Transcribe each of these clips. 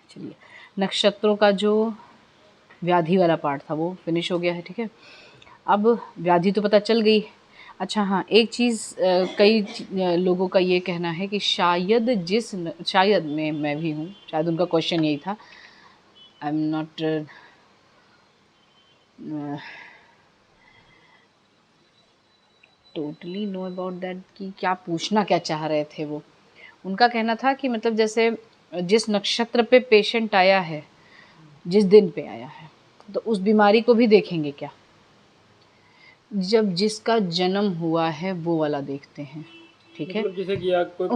चलिए, नक्षत्रों का जो व्याधि वाला पार्ट था वो फिनिश हो गया है, ठीक है। अब व्याधि तो पता चल गई। अच्छा हाँ, एक चीज़ लोगों का ये कहना है कि शायद मैं भी हूँ, शायद उनका क्वेश्चन यही था, I am not totally know about that कि क्या पूछना क्या चाह रहे थे वो। उनका कहना था कि मतलब जैसे जिस नक्षत्र पे पेशेंट आया है, जिस दिन पे आया है, तो उस बीमारी को भी देखेंगे क्या? जब जिसका जन्म हुआ है वो वाला देखते हैं, ठीक है। मतलब जैसे कि आप कोई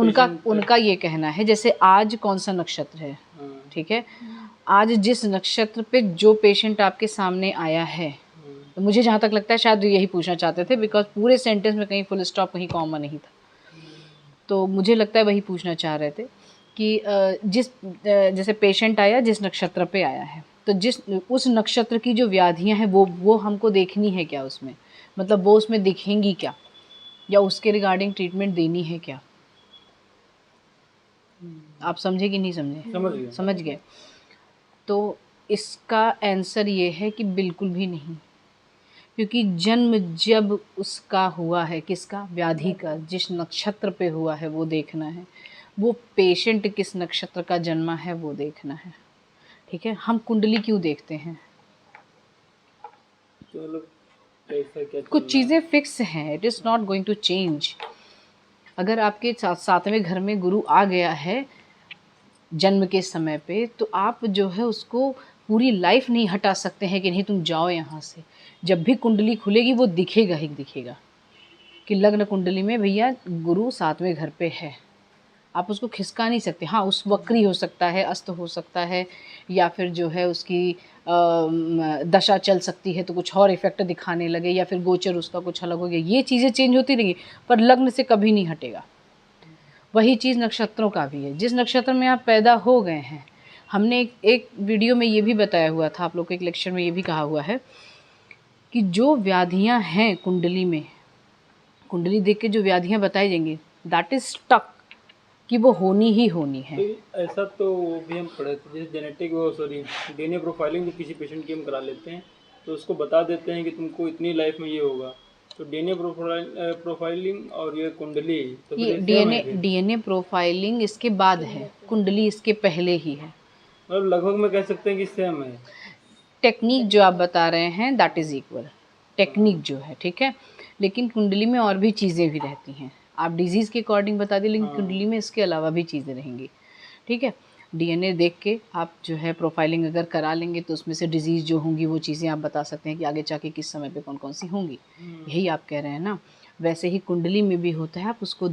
उनका ये कहना है जैसे आज कौन सा नक्षत्र है, ठीक है, आज जिस नक्षत्र पे जो पेशेंट आपके सामने आया है, तो मुझे जहाँ तक लगता है शायद यही पूछना चाहते थे, बिकॉज पूरे सेंटेंस में कहीं फुल स्टॉप कहीं कॉमा नहीं था, तो मुझे लगता है वही पूछना चाह रहे थे कि जैसे पेशेंट आया जिस नक्षत्र पे आया है, तो उस नक्षत्र की जो व्याधियां हैं वो हमको देखनी है क्या उसमें, मतलब वो उसमें दिखेंगी क्या, या उसके रिगार्डिंग ट्रीटमेंट देनी है क्या? आप समझे कि नहीं समझे? समझ गए। तो इसका आंसर ये है कि बिल्कुल भी नहीं, क्योंकि जन्म जब उसका हुआ है, किसका, व्याधि का, जिस नक्षत्र पे हुआ है वो देखना है, वो पेशेंट किस नक्षत्र का जन्मा है वो देखना है, ठीक है। हम कुंडली क्यों देखते हैं? कुछ चीज़ें फिक्स हैं, it is not going to change. अगर आपके सातवें घर में गुरु आ गया है जन्म के समय पे, तो आप जो है उसको पूरी लाइफ नहीं हटा सकते हैं कि नहीं तुम जाओ यहाँ से। जब भी कुंडली खुलेगी वो दिखेगा ही दिखेगा कि लग्न कुंडली में भैया गुरु सातवें घर पे है, आप उसको खिसका नहीं सकते। हाँ, उस वक्री हो सकता है, अस्त हो सकता है, या फिर जो है उसकी दशा चल सकती है तो कुछ और इफेक्ट दिखाने लगे, या फिर गोचर उसका कुछ अलग हो गया, ये चीज़ें चेंज होती रहेंगी, पर लग्न से कभी नहीं हटेगा। वही चीज़ नक्षत्रों का भी है, जिस नक्षत्र में आप पैदा हो गए हैं। हमने एक वीडियो में ये भी बताया हुआ था, आप लोग को एक लेक्चर में ये भी कहा हुआ है कि जो व्याधियां हैं कुंडली में, कुंडली देख के जो व्याधियां बताई जाएंगी, दैट इज स्टक कि वो होनी ही होनी है। तो ऐसा तो वो भी हम पढ़े थे, जैसे जेनेटिक वो सॉरी डीएनए प्रोफाइलिंग जो किसी पेशेंट की हम करा लेते हैं, तो उसको बता देते हैं कि तुमको इतनी लाइफ में ये होगा। तो डीएनए प्रोफाइलिंग और ये कुंडली तो ये डीएनए प्रोफाइलिंग इसके बाद है, कुंडली इसके पहले ही है। मतलब लगभग में कह सकते हैं कि सेम है। टेक्निक जो आप बता रहे हैं दैट इज़ इक्वल, टेक्निक जो है, ठीक है। लेकिन कुंडली में और भी चीज़ें भी रहती हैं, आप डिजीज़ के अकॉर्डिंग बता दें, लेकिन कुंडली में इसके अलावा भी चीज़ें रहेंगी, ठीक है। डीएनए देख के आप जो है प्रोफाइलिंग अगर करा लेंगे तो उसमें से डिजीज़ जो होंगी वो चीज़ें आप बता सकते हैं कि आगे जाके किस समय पे कौन कौन सी होंगी। यही आप कह रहे हैं ना। वैसे ही कुंडली में भी होता है, आप उसको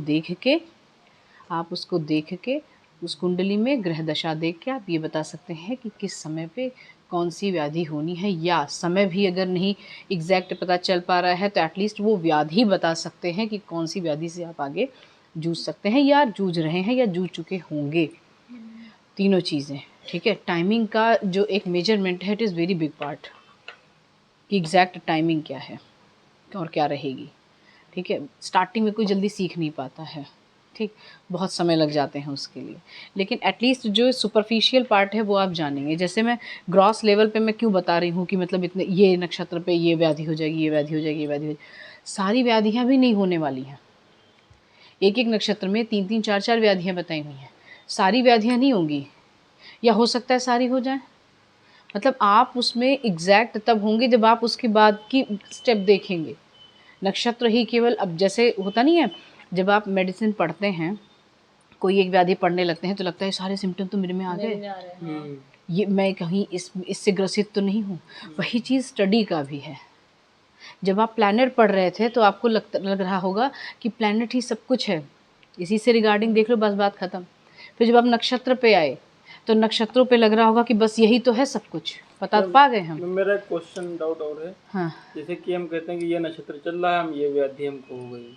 देख के उस कुंडली में ग्रह दशा देख के आप ये बता सकते हैं कि किस समय पे कौन सी व्याधि होनी है, या समय भी अगर नहीं एग्जैक्ट पता चल पा रहा है तो एटलीस्ट वो व्याधि बता सकते हैं कि कौन सी व्याधि से आप आगे जूझ सकते हैं, या जूझ रहे हैं, या जूझ चुके होंगे। तीनों चीज़ें, ठीक है। टाइमिंग का जो एक मेजरमेंट है, it is very big part कि एग्जैक्ट टाइमिंग क्या है और क्या रहेगी, ठीक है। स्टार्टिंग में कोई जल्दी सीख नहीं पाता है, ठीक, बहुत समय लग जाते हैं उसके लिए, लेकिन एटलीस्ट जो सुपरफिशियल पार्ट है वो आप जानेंगे। जैसे मैं ग्रॉस लेवल पे मैं क्यों बता रही हूँ कि मतलब इतने ये नक्षत्र पे ये व्याधि हो जाएगी, ये व्याधि हो जाएगी, ये व्याधि हो जाएगी, सारी व्याधियाँ भी नहीं होने वाली हैं। एक एक नक्षत्र में 3-3 4-4 व्याधियाँ बताई हुई हैं, सारी व्याधियाँ नहीं होंगी, या हो सकता है सारी हो जाए। मतलब आप उसमें एग्जैक्ट तब होंगे जब आप उसके बाद की स्टेप देखेंगे। नक्षत्र ही केवल, अब जैसे होता नहीं है जब आप मेडिसिन पढ़ते हैं, कोई एक व्याधि पढ़ने लगते हैं तो लगता है सारे सिम्टम तो मेरे में आ गए, ये मैं कहीं इससे ग्रसित तो नहीं हूँ। वही चीज़ स्टडी का भी है। जब आप प्लैनेट पढ़ रहे थे तो आपको लग रहा होगा कि प्लैनेट ही सब कुछ है, इसी से रिगार्डिंग देख लो, बस बात ख़त्म। फिर जब आप नक्षत्र पे आए तो नक्षत्रों पे लग रहा होगा कि बस यही तो है सब कुछ, पता पा गए हम। मेरा क्वेश्चन डाउट और है, हाँ, जैसे कि हम कहते हैं कि ये नक्षत्र चल रहा है, हम ये व्याधि हमको हो गई,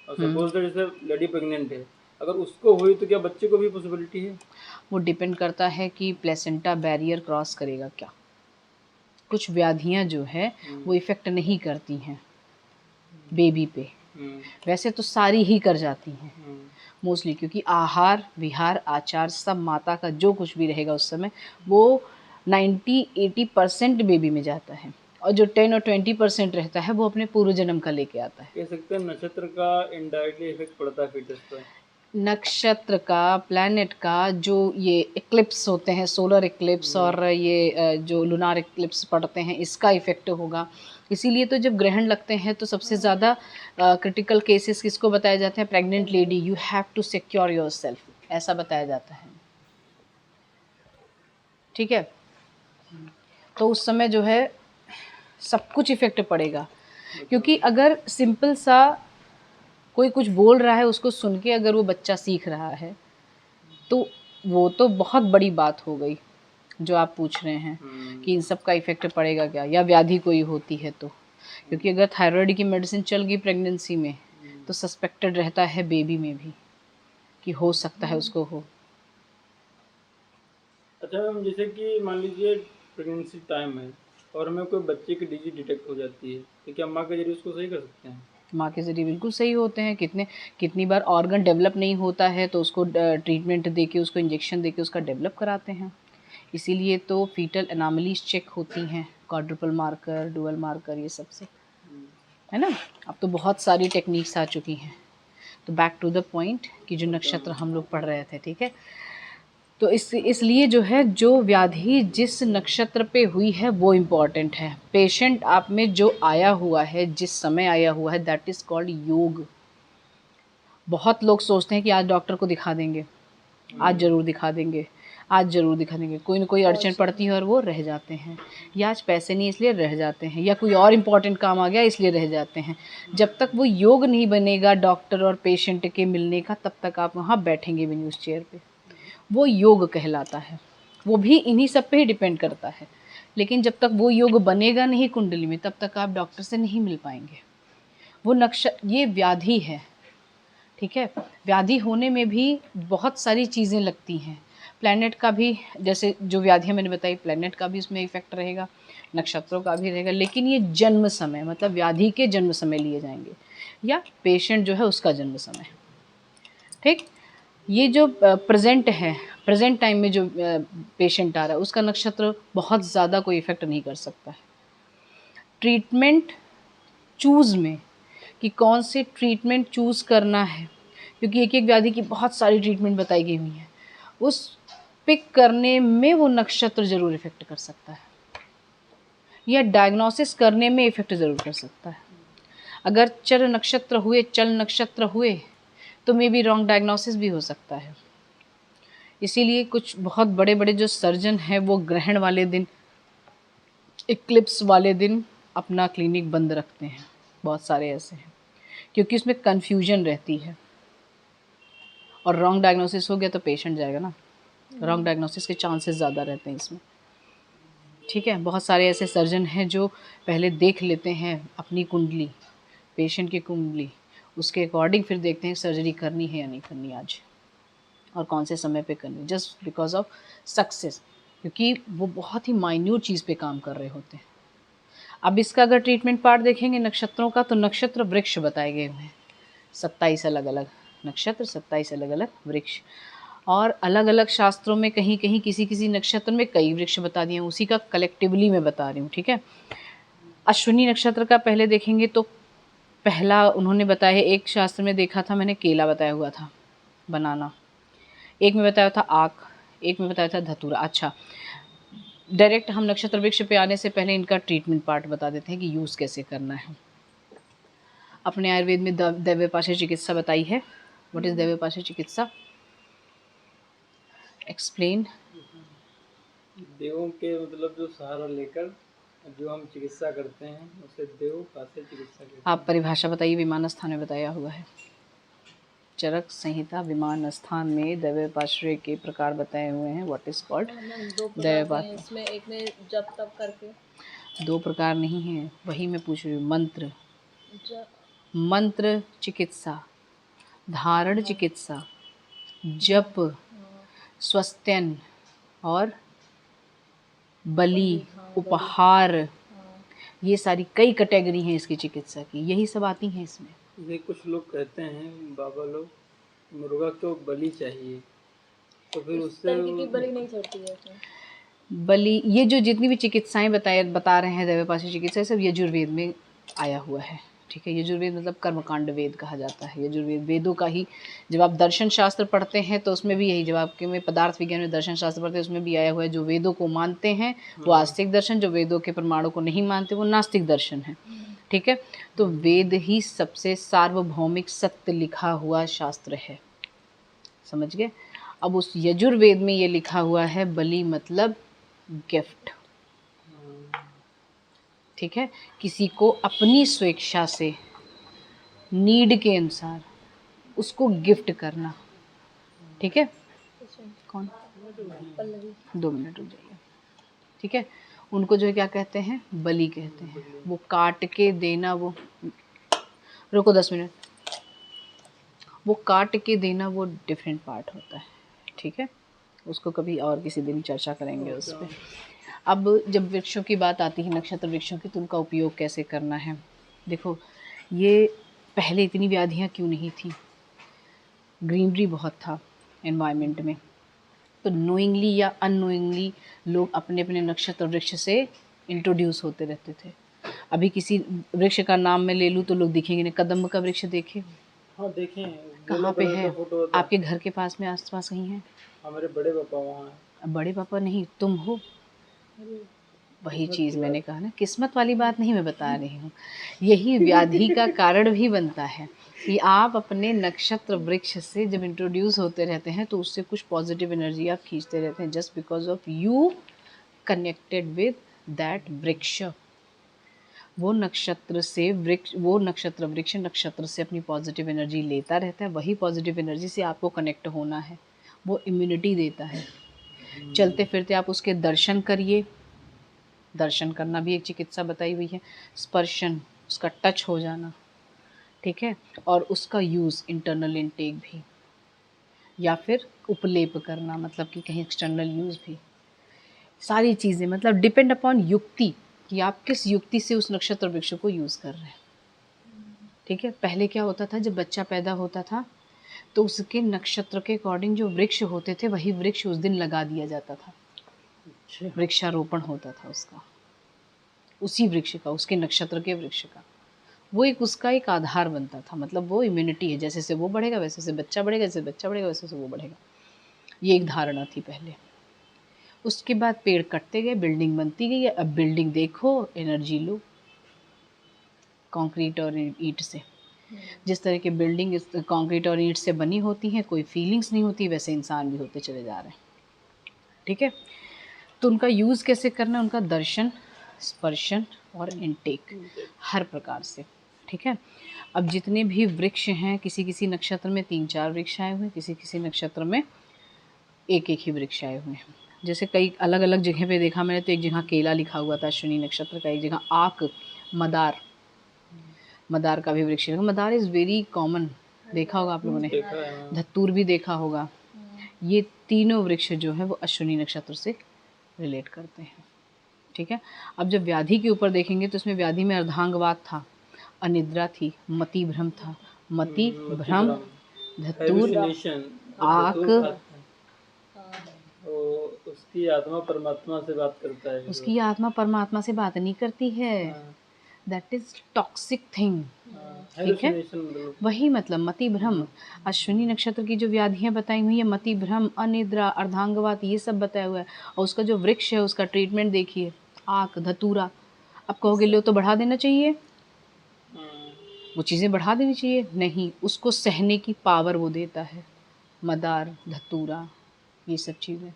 और सपोज दैट जैसे लेडी प्रेग्नेंट है, अगर उसको हुई तो क्या बच्चे को भी पॉसिबिलिटी है? वो डिपेंड करता है कि प्लेसेंटा बैरियर क्रॉस करेगा क्या। कुछ व्याधियाँ जो है वो इफ़ेक्ट नहीं करती हैं बेबी पे, वैसे तो सारी ही कर जाती हैं, मोस्टली, क्योंकि आहार विहार आचार सब माता का जो कुछ भी रहेगा उस समय वो 90-80% बेबी में जाता है, और जो 10 और 20% रहता है वो अपने पूर्व जन्म का लेके आता है। कह सकते हैं नक्षत्र का इनडायरेक्टली इफेक्ट पड़ता है फीटस पर। नक्षत्र का, प्लैनेट का, जो ये इक्लिप्स होते हैं, सोलर इक्लिप्स और ये जो लूनार इक्लिप्स पड़ते हैं, इसका इफेक्ट होगा। इसीलिए तो जब ग्रहण लगते हैं तो सबसे ज़्यादा क्रिटिकल केसेस किसको बताए जाते हैं? Pregnant lady, you have to secure yourself, ऐसा बताया जाता है। ठीक है, तो उस समय जो है सब कुछ इफेक्ट पड़ेगा, क्योंकि अगर सिंपल सा कोई कुछ बोल रहा है उसको सुन के अगर वो बच्चा सीख रहा है तो वो तो बहुत बड़ी बात हो गई। जो आप पूछ रहे हैं कि इन सब का इफेक्ट पड़ेगा क्या, या व्याधि कोई होती है तो, क्योंकि अगर थायराइड की मेडिसिन चल गई प्रेगनेंसी में तो सस्पेक्टेड रहता है बेबी में भी कि हो सकता है उसको हो। अच्छा मैम, जैसे कि मान लीजिए प्रेगनेंसी टाइम है और हमें कोई बच्चे की डिजीज डिटेक्ट हो जाती है, तो क्या माँ के जरिए उसको सही कर सकते हैं? माँ के ज़रिए बिल्कुल सही होते हैं। कितनी बार ऑर्गन डेवलप नहीं होता है तो उसको ट्रीटमेंट देके, उसको इंजेक्शन देके उसका डेवलप कराते हैं। इसीलिए तो फीटल एनामलीज चेक होती हैं, क्वाड्रुपल मार्कर, डुअल मार्कर, ये सब से, है ना। अब तो बहुत सारी टेक्निक्स आ चुकी हैं। तो बैक टू द पॉइंट कि जो नक्षत्र हम लोग पढ़ रहे थे, ठीक है, तो इसलिए जो है जो व्याधि जिस नक्षत्र पे हुई है वो इम्पॉर्टेंट है। पेशेंट आप में जो आया हुआ है, जिस समय आया हुआ है, दैट इज़ कॉल्ड योग। बहुत लोग सोचते हैं कि आज डॉक्टर को दिखा देंगे, आज ज़रूर दिखा देंगे, आज ज़रूर दिखा देंगे, कोई ना कोई अड़चन पड़ती है और वो रह जाते हैं, या आज पैसे नहीं इसलिए रह जाते हैं, या कोई और इम्पॉर्टेंट काम आ गया इसलिए रह जाते हैं। जब तक वो योग नहीं बनेगा डॉक्टर और पेशेंट के मिलने का, तब तक आप वहाँ बैठेंगे भी नहीं उस चेयर पे। वो योग कहलाता है, वो भी इन्हीं सब पे ही डिपेंड करता है। लेकिन जब तक वो योग बनेगा नहीं कुंडली में, तब तक आप डॉक्टर से नहीं मिल पाएंगे। वो ये व्याधि है, ठीक है। व्याधि होने में भी बहुत सारी चीज़ें लगती हैं। प्लैनेट का भी, जैसे जो व्याधियाँ मैंने बताई, प्लैनेट का भी उसमें इफेक्ट रहेगा, नक्षत्रों का भी रहेगा, लेकिन ये जन्म समय, मतलब व्याधि के जन्म समय लिए जाएंगे, या पेशेंट जो है उसका जन्म समय। ठीक, ये जो प्रेजेंट है, प्रेजेंट टाइम में जो पेशेंट आ रहा है उसका नक्षत्र बहुत ज़्यादा कोई इफ़ेक्ट नहीं कर सकता है। ट्रीटमेंट चूज़ में कि कौन से ट्रीटमेंट चूज़ करना है, क्योंकि एक एक व्याधि की बहुत सारी ट्रीटमेंट बताई गई हुई है, उस पिक करने में वो नक्षत्र ज़रूर इफ़ेक्ट कर सकता है, या डायग्नोसिस करने में इफ़ेक्ट ज़रूर कर सकता है। अगर चर नक्षत्र हुए, चल नक्षत्र हुए, तो मे बी रॉन्ग डायग्नोसिस भी हो सकता है। इसीलिए कुछ बहुत बड़े बड़े जो सर्जन हैं वो ग्रहण वाले दिन, इक्लिप्स वाले दिन अपना क्लिनिक बंद रखते हैं। बहुत सारे ऐसे हैं, क्योंकि उसमें कन्फ्यूजन रहती है, और रॉन्ग डायग्नोसिस हो गया तो पेशेंट जाएगा ना। रॉन्ग डायग्नोसिस के चांसेस ज़्यादा रहते हैं इसमें, ठीक है। बहुत सारे ऐसे सर्जन हैं जो पहले देख लेते हैं अपनी कुंडली, पेशेंट की कुंडली, उसके अकॉर्डिंग फिर देखते हैं सर्जरी करनी है या नहीं करनी आज, और कौन से समय पे करनी, जस्ट बिकॉज ऑफ सक्सेस, क्योंकि वो बहुत ही माइन्यूट चीज़ पे काम कर रहे होते हैं। अब इसका अगर ट्रीटमेंट पार्ट देखेंगे नक्षत्रों का, तो नक्षत्र वृक्ष बताए गए हुए हैं, 27 अलग अलग नक्षत्र, 27 अलग अलग वृक्ष, और अलग अलग शास्त्रों में कहीं कहीं किसी किसी नक्षत्र में कई वृक्ष बता दिए, उसी का कलेक्टिवली मैं बता रही हूँ, ठीक है। अश्विनी नक्षत्र का पहले देखेंगे तो पहला उन्होंने बताया, एक शास्त्र में देखा था मैंने, केला बताया हुआ था, बनाना, एक में बताया था आक, एक में बताया था धतूरा। अच्छा, डायरेक्ट हम नक्षत्र वृक्ष पे आने से पहले इनका ट्रीटमेंट पार्ट बता देते हैं कि यूज़ कैसे करना है। अपने आयुर्वेद में दैव्यपाशय चिकित्सा बताई है। व्हाट इज़ दैव्यपाशय चिकित्सा? एक्सप्लेन। देवों के मतलब जो सहारा लेकर जो हम चिकित्सा करते हैं उसे देव पाशय चिकित्सा कहते हैं। आप परिभाषा बताइए, विमान स्थान में बताया हुआ है, चरक संहिता विमान स्थान में दैव्यपाश्रय के प्रकार बताए हुए हैं। What is called daivyapashraya? इसमें एक में जब तब करके 2 प्रकार नहीं है, वही मैं पूछ रही हूँ। मंत्र चिकित्सा, धारण चिकित्सा, जप, स्वस्त्यन और बलि, उपहार, ये सारी कई कैटेगरी हैं इसकी चिकित्सा की, यही सब आती हैं इसमें। ये कुछ लोग कहते हैं बाबा लोग मुर्गा को बलि चाहिए, तो फिर इस उससे तरीके की बलि नहीं चढ़ती है इसमें। बलि, ये जो जितनी भी चिकित्साएं बता रहे हैं दैवोपासी चिकित्सा, सब यजुर्वेद में आया हुआ है। ठीक है, यजुर्वेद मतलब कर्मकांड वेद कहा जाता है। यजुर्वेद वेदों का ही, जब आप दर्शन शास्त्र पढ़ते हैं तो उसमें भी यही, जब आपके में पदार्थ विज्ञान में दर्शन शास्त्र पढ़ते हैं उसमें भी आया हुआ है। जो वेदों को मानते हैं वो आस्तिक दर्शन, जो वेदों के प्रमाणों को नहीं मानते वो नास्तिक दर्शन है। ठीक है, तो वेद ही सबसे सार्वभौमिक सत्य लिखा हुआ शास्त्र है, समझ गए। अब उस यजुर्वेद में ये लिखा हुआ है बलि मतलब गिफ्ट। ठीक है, किसी को अपनी स्वेच्छा से, नीड के अनुसार उसको गिफ्ट करना। ठीक है, कौन, पल्लवी। 2 मिनट रुक जाइए। ठीक है, उनको जो है क्या कहते हैं, बलि कहते हैं। वो काट के देना, वो, रुको 10 मिनट, वो काट के देना वो डिफरेंट पार्ट होता है। ठीक है, उसको कभी और किसी दिन चर्चा करेंगे उस पर। अब जब वृक्षों की बात आती है, नक्षत्र वृक्षों की, तो उनका उपयोग कैसे करना है। देखो, ये पहले इतनी व्याधियाँ क्यों नहीं थी, ग्रीनरी बहुत था एनवायरनमेंट में, तो नोइंगली या अननोइंगली लोग अपने अपने नक्षत्र वृक्ष से इंट्रोड्यूस होते रहते थे। अभी किसी वृक्ष का नाम मैं ले लूँ तो लोग दिखेंगे नहीं। कदम्ब का वृक्ष देखे, हाँ देखें, कहाँ पे है, फोटो होता है। आपके घर के पास में आसपास कहीं है? हमारे बड़े पापा वहाँ हैं। अब बड़े पापा नहीं, तुम हो। वही चीज़ मैंने कहा ना, किस्मत वाली बात नहीं मैं बता रही हूँ, यही व्याधि का कारण भी बनता है कि आप अपने नक्षत्र वृक्ष से जब इंट्रोड्यूस होते रहते हैं तो उससे कुछ पॉजिटिव एनर्जी आप खींचते रहते हैं, just because of you connected with that वृक्ष। वो नक्षत्र से वृक्ष, वो नक्षत्र वृक्ष नक्षत्र से अपनी पॉजिटिव एनर्जी लेता रहता है, वही पॉजिटिव एनर्जी से आपको कनेक्ट होना है, वो इम्यूनिटी देता है। चलते फिरते आप उसके दर्शन करिए, दर्शन करना भी एक चिकित्सा बताई हुई है, स्पर्शन, उसका टच हो जाना। ठीक है, और उसका यूज़ इंटरनल इनटेक भी, या फिर उपलेप करना, मतलब कि कहीं एक्सटर्नल यूज़ भी, सारी चीज़ें मतलब डिपेंड अपॉन युक्ति कि आप किस युक्ति से उस नक्षत्र वृक्ष को यूज़ कर रहे हैं। ठीक है, पहले क्या होता था, जब बच्चा पैदा होता था तो उसके नक्षत्र के अकॉर्डिंग जो वृक्ष होते थे वही वृक्ष उस दिन लगा दिया जाता था, वृक्षारोपण होता था उसका, उसी वृक्ष का, उसके नक्षत्र के वृक्ष का। वो एक उसका एक आधार बनता था, मतलब वो इम्यूनिटी है, जैसे से वो बढ़ेगा वैसे से बच्चा बढ़ेगा, जैसे बच्चा बढ़ेगा वैसे से वो बढ़ेगा, ये एक धारणा थी पहले। उसके बाद पेड़ कटते गए, बिल्डिंग बनती गई, अब बिल्डिंग देखो एनर्जी लो, कंक्रीट और ईंट से। जिस तरह की बिल्डिंग कंक्रीट और ईंट से बनी होती हैं, कोई फीलिंग्स नहीं होती, वैसे इंसान भी होते चले जा रहे हैं। ठीक है, तो उनका यूज़ कैसे करना है, उनका दर्शन, स्पर्शन और इनटेक, हर प्रकार से। ठीक है, अब जितने भी वृक्ष हैं, किसी किसी नक्षत्र में 3-4 वृक्ष आए हुए हैं, किसी किसी नक्षत्र में एक एक ही वृक्ष आए हुए हैं। जैसे कई अलग अलग जगह पे देखा मैंने, तो एक जगह केला लिखा हुआ था अश्विनी नक्षत्र का, एक जगह आक, मदार, मदार का भी वृक्ष है। मदार इज़ वेरी कॉमन, देखा होगा आप लोगों ने, धतूर भी देखा होगा। ये तीनों वृक्ष जो है वो अश्विनी नक्षत्र से रिलेट करते हैं। ठीक है, अब जब व्याधि के ऊपर देखेंगे तो इसमें व्याधि में अर्धांगवात था, अनिद्रा थी, मति भ्रम था, मति भ्रम, धतूर, आक, उसकी आत्मा परमात्मा से बात करता है, उसकी आत्मा परमात्मा से बात नहीं करती है, दैट इज टॉक्सिक थिंग। ठीक है, वही मतलब मति भ्रम। अश्विनी नक्षत्र की जो व्याधियां बताई हुई है, मति भ्रम, अनिद्रा, अर्धांगवात, ये सब बताया हुआ है। और उसका जो वृक्ष है उसका ट्रीटमेंट देखिए, आक, धतूरा। अब कहोगे लो तो बढ़ा देना चाहिए, वो चीज़ें बढ़ा देनी चाहिए, नहीं, उसको सहने की पावर वो देता है, मदार, धतूरा, ये सब चीज़ें।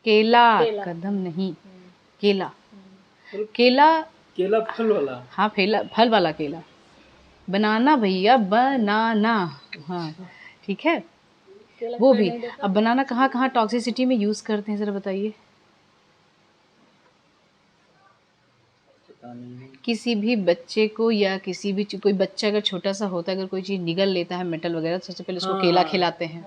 केला, कदम नहीं, केला, केला, केला फल वाला, हाँ फल वाला केला, बनाना भैया, बनाना, हाँ ठीक है, वो भी। अब बनाना कहाँ कहाँ टॉक्सिसिटी में यूज़ करते हैं ज़रा बताइए। किसी भी बच्चे को, या किसी भी कोई बच्चा अगर छोटा सा होता है, अगर कोई चीज़ निगल लेता है मेटल वगैरह, तो सबसे पहले उसको केला खिलाते हैं।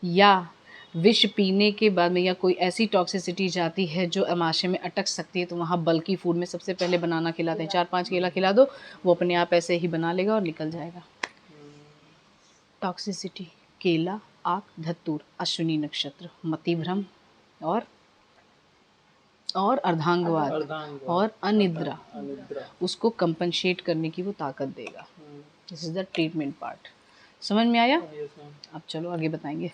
या विष पीने के बाद में, या कोई ऐसी टॉक्सिसिटी जाती है जो अमाशय में अटक सकती है, तो वहाँ बल्कि फूड में सबसे पहले बनाना खिलाते हैं। 4-5 केला खिला दो, वो अपने आप ऐसे ही बना लेगा और निकल जाएगा। टॉक्सिसिटी, केला, आक, धतूर, अश्विनी नक्षत्र, मतिभ्रम और अर्धांगवाद अर्धांग और अनिद्रा, अनिद्रा। उसको कंपनसेट करने की वो ताकत देगा। This is the treatment part. समझ में आया? Yes ma'am. अब चलो आगे बताएंगे।